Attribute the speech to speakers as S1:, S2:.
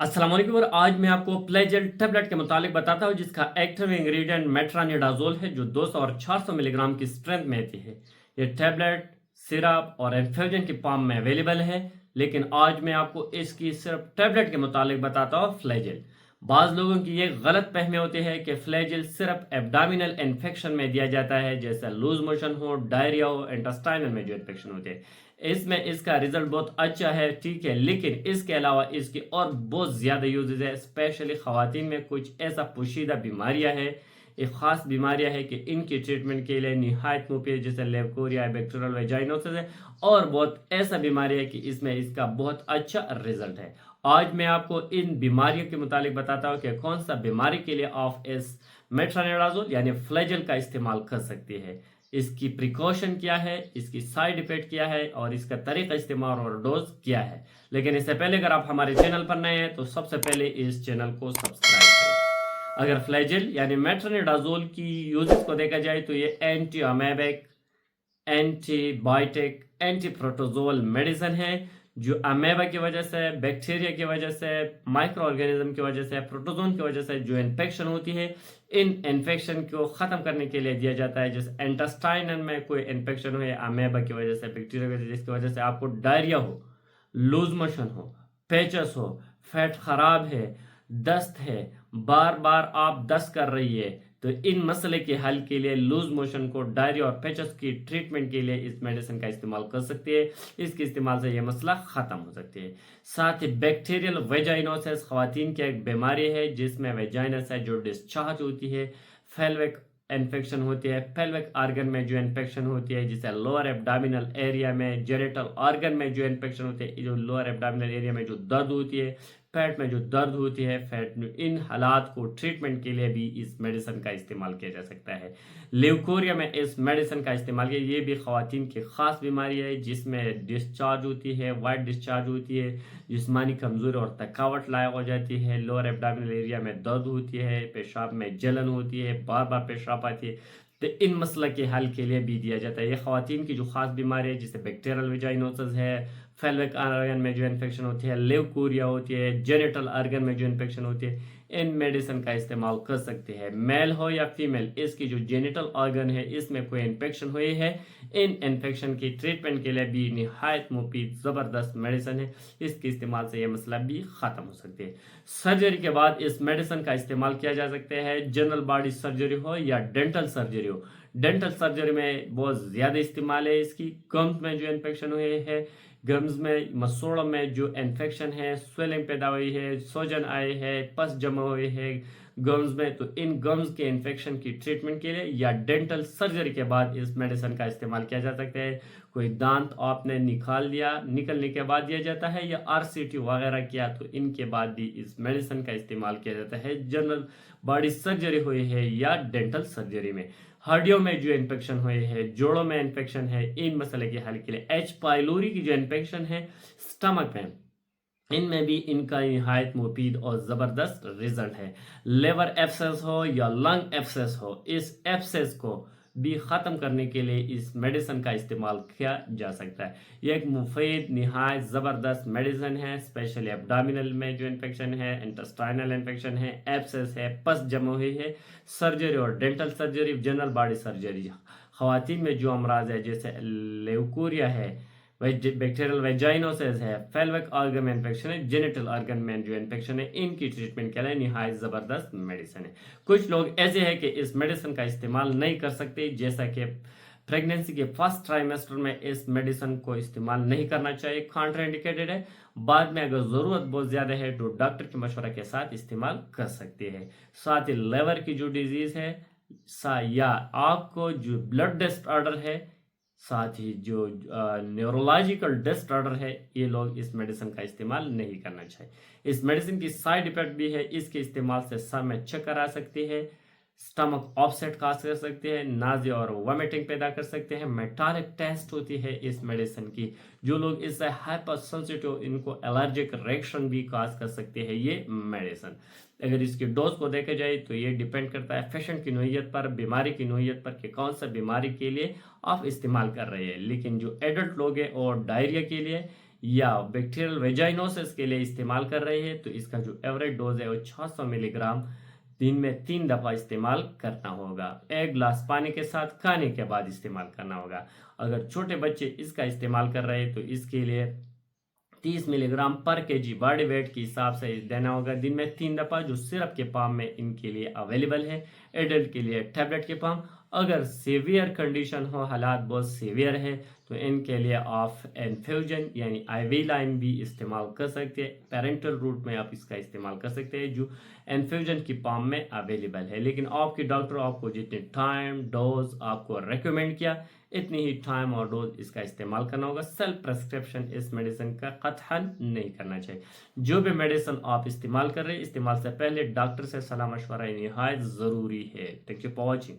S1: अस्सलाम वालेकुम। और आज मैं आपको प्लेजल टेबलेट के मुतालिक बताता हूँ जिसका एक्टिव इंग्रेडिएंट मेट्रानिडाजोल है जो 200 और 400 मिलीग्राम की स्ट्रेंथ में आती है। ये टेबलेट सिरप और इन्फ्यूजन की फॉर्म में अवेलेबल है, लेकिन आज मैं आपको इसकी सिर्फ टेबलेट के मुतालिक बताता हूँ फ्लेजल। बाज़ लोगों की ये गलत फहमी होती है कि फ्लेजल सिर्फ एब्डामिनल इन्फेक्शन में दिया जाता है, जैसे लूज मोशन हो, डायरिया हो, इंटेस्टाइनल में जो इन्फेक्शन होते हैं। इसमें इसका रिजल्ट बहुत अच्छा है, ठीक है, लेकिन इसके अलावा इसकी और बहुत ज़्यादा यूजेज है। स्पेशली ख़वातीन में कुछ ऐसा पोशीदा बीमारियां हैं, एक ख़ास बीमारियां हैं कि इनकी ट्रीटमेंट के लिए निहायत मुफीद, जैसे लेवकोरिया, बैक्टीरियल वेजाइनोसिस है, और बहुत ऐसा बीमारी है कि इसमें इसका बहुत अच्छा रिजल्ट है। आज मैं आपको इन बीमारियों के मुतालिक बताता हूँ कि कौन सा बीमारी के लिए आप इस मेट्रानिडाजोल यानी फ्लेजल का इस्तेमाल कर सकते हैं, इसकी प्रिकॉशन क्या है, इसकी साइड इफेक्ट क्या है, और इसका तरीका इस्तेमाल और डोज क्या है। लेकिन इससे पहले अगर आप हमारे चैनल पर नए हैं तो सबसे पहले इस चैनल को सब्सक्राइब करें। अगर फ्लैजिल यानी मेट्रोनिडाजोल की यूजेस को देखा जाए तो ये anti amoebic, antibiotic, anti protozoal medicine है जो अमेबा की वजह से, बैक्टीरिया की वजह से, माइक्रो ऑर्गेनिज्म की वजह से, प्रोटोजोन की वजह से जो इन्फेक्शन होती है, इन इन्फेक्शन को ख़त्म करने के लिए दिया जाता है। जैसे इंटेस्टाइनल में कोई इन्फेक्शन हो, अमेबा की वजह से, बैक्टीरिया की वजह से, जिसकी वजह से आपको डायरिया हो, लूज मोशन हो, पेचस हो, पेट खराब है, दस्त है, बार बार आप दस्त कर रही है, तो इन मसले के हल के लिए, लूज मोशन को, डायरिया और पेचस की ट्रीटमेंट के लिए इस मेडिसिन का इस्तेमाल कर सकते हैं। इसके इस्तेमाल से यह मसला ख़त्म हो सकती है। साथ ही बैक्टीरियल वेजाइनोसिस ख़वातीन की एक बीमारी है जिसमें वेजाइनस है जो डिस्चार्ज होती है, फेल्विक इन्फेक्शन होती है, पेल्विक आर्गन में जो इन्फेक्शन होती है, जिसे लोअर एब्डामिनल एरिया में, जेनिटल आर्गन में जो इन्फेक्शन होती है, जो लोअर एब्डामिनल एरिया में जो दर्द होती है, पेट में जो दर्द होती है, पेट में, इन हालात को ट्रीटमेंट के लिए भी इस मेडिसिन का इस्तेमाल किया जा सकता है। ल्यूकोरिया में इस मेडिसिन का इस्तेमाल किया, ये भी ख़वातीन की ख़ास बीमारी है जिसमें डिस्चार्ज होती है, वाइट डिस्चार्ज होती है, जिस्मानी कमज़ोरी और थकावट लायक हो जाती है, लोअर एब्डामिनल एरिया में दर्द होती है, पेशाब में जलन होती है, बार बार पेशाब आती है, तो इन मसला के हल के लिए भी दिया जाता है। ये ख़वातीन की जो ख़ास बीमारी है जिसे बैक्टीरियल वेजाइनोसिस है, फेल्विक आर्गन में जो इन्फेक्शन होती है, ल्यूकोरिया होती है, जेनिटल आर्गन में जो इन्फेक्शन होती है, इन मेडिसिन का इस्तेमाल कर सकते हैं। मेल हो या फीमेल, इसकी जो जेनिटल आर्गन है इसमें कोई इन्फेक्शन हुई है, इन इन्फेक्शन की ट्रीटमेंट के लिए भी निहायत मुफीद ज़बरदस्त मेडिसिन है। इसके इस्तेमाल से यह मसला भी ख़त्म हो सकती है। सर्जरी के बाद इस मेडिसिन का इस्तेमाल किया जा सकता है, जनरल बॉडी सर्जरी हो या डेंटल सर्जरी हो। डेंटल सर्जरी में बहुत ज़्यादा इस्तेमाल है इसकी। गम्स में जो इन्फेक्शन हुए है, गम्स में, मसूड़ों में जो इन्फेक्शन है, स्वेलिंग पैदा हुई है, सोजन आए है, पस जमा हुए है गम्स में, तो इन गम्स के इन्फेक्शन की ट्रीटमेंट के लिए या डेंटल सर्जरी के बाद इस मेडिसिन का इस्तेमाल किया जा सकता है। कोई दांत आपने निकाल लिया, निकलने के बाद दिया जाता है, या आरसीटी वगैरह किया तो इनके बाद भी इस मेडिसिन का इस्तेमाल किया जाता है। जनरल बॉडी सर्जरी हुई है या डेंटल सर्जरी में। हड्डियों में जो इन्फेक्शन हुए हैं, जोड़ों में इन्फेक्शन है, इन मसले के हल के लिए। एच पाइलोरी की जो इन्फेक्शन है स्टमक में, इनमें भी इनका निहायत मुफीद और ज़बरदस्त रिजल्ट है। लिवर एब्सेस हो या लंग एब्सेस हो, इस एब्सेस को भी ख़त्म करने के लिए इस मेडिसिन का इस्तेमाल किया जा सकता है। यह एक मुफीद निहायत ज़बरदस्त मेडिसिन है, स्पेशली एब्डामिनल में जो इन्फेक्शन है, इंटेस्टाइनल इन्फेक्शन है, एब्सेस है, पस जमा हुई है, सर्जरी और dental surgery, general body surgery, ख़वातीन में जो अमराज है जैसे ल्यूकोरिया है, बैक्टीरियल वेजाइनोसिस है, फेल्विक आर्गन में इन्फेक्शन है, जेनिटल आर्गन में जो इन्फेक्शन है, इनकी ट्रीटमेंट के लिए निहायत ज़बरदस्त मेडिसिन है। कुछ लोग ऐसे हैं कि इस मेडिसिन का इस्तेमाल नहीं कर सकते, जैसा कि प्रेगनेंसी के फर्स्ट ट्राइमेस्टर में इस मेडिसिन को इस्तेमाल नहीं करना चाहिए, कॉन्ट्राइंडिकेटेड है। बाद में अगर ज़रूरत बहुत ज़्यादा है तो डॉक्टर के मशवरा के साथ इस्तेमाल कर सकते हैं। साथ ही लिवर की जो डिजीज़ है, या आपको जो ब्लड डिसऑर्डर है, साथ ही जो न्यूरोलॉजिकल डिसऑर्डर है, ये लोग इस मेडिसिन का इस्तेमाल नहीं करना चाहिए। इस मेडिसिन की साइड इफेक्ट भी है, इसके इस्तेमाल से सर में चक्कर आ सकती है, स्टमक ऑफसेट काज कर सकते हैं, नाज़िया और वोमिटिंग पैदा कर सकते हैं, मेटालिक टेस्ट होती है इस मेडिसिन की। जो लोग इससे हाइपर सेंसिटिव, इनको एलर्जिक रिएक्शन भी काज कर सकते हैं ये मेडिसिन। अगर इसकी डोज को देखा जाए तो ये डिपेंड करता है पेशेंट की नोयत पर, बीमारी की नोयत पर, कि कौन सा बीमारी के लिए आप इस्तेमाल कर रहे हैं। लेकिन जो एडल्ट लोग हैं और डायरिया के लिए या बैक्टीरियल वेजाइनोसिस के लिए इस्तेमाल कर रहे हैं तो इसका जो एवरेज डोज है वो 600 मिलीग्राम दिन में 3 दफ़ा इस्तेमाल करना होगा। 1 गिलास पानी के साथ खाने के बाद इस्तेमाल करना होगा। अगर छोटे बच्चे इसका इस्तेमाल कर रहे हैं तो इसके लिए 30 मिलीग्राम पर केजी बॉडी वेट के हिसाब से देना होगा दिन में 3 दफ़ा, जो सिरप के फॉर्म में इनके लिए अवेलेबल है। एडल्ट के लिए टैबलेट के फॉर्म। अगर सीवियर कंडीशन हो, हालात बहुत सीवियर है, तो इनके लिए आप इन्फ्यूजन यानी आईवी लाइन भी इस्तेमाल कर सकते हैं। पेरेंटल रूट में आप इसका इस्तेमाल कर सकते हैं जो इन्फ्यूजन की फॉर्म में अवेलेबल है। लेकिन आपके डॉक्टर आपको जितने टाइम डोज आपको रेकमेंड किया इतनी ही टाइम और डोज इसका इस्तेमाल करना होगा। सेल्फ प्रेस्क्रिप्शन इस मेडिसिन का कतई नहीं करना चाहिए। जो भी मेडिसिन आप इस्तेमाल कर रहे हैं, इस्तेमाल से पहले डॉक्टर से सलाह मशवरा नहायत ज़रूरी है। Thank you for watching.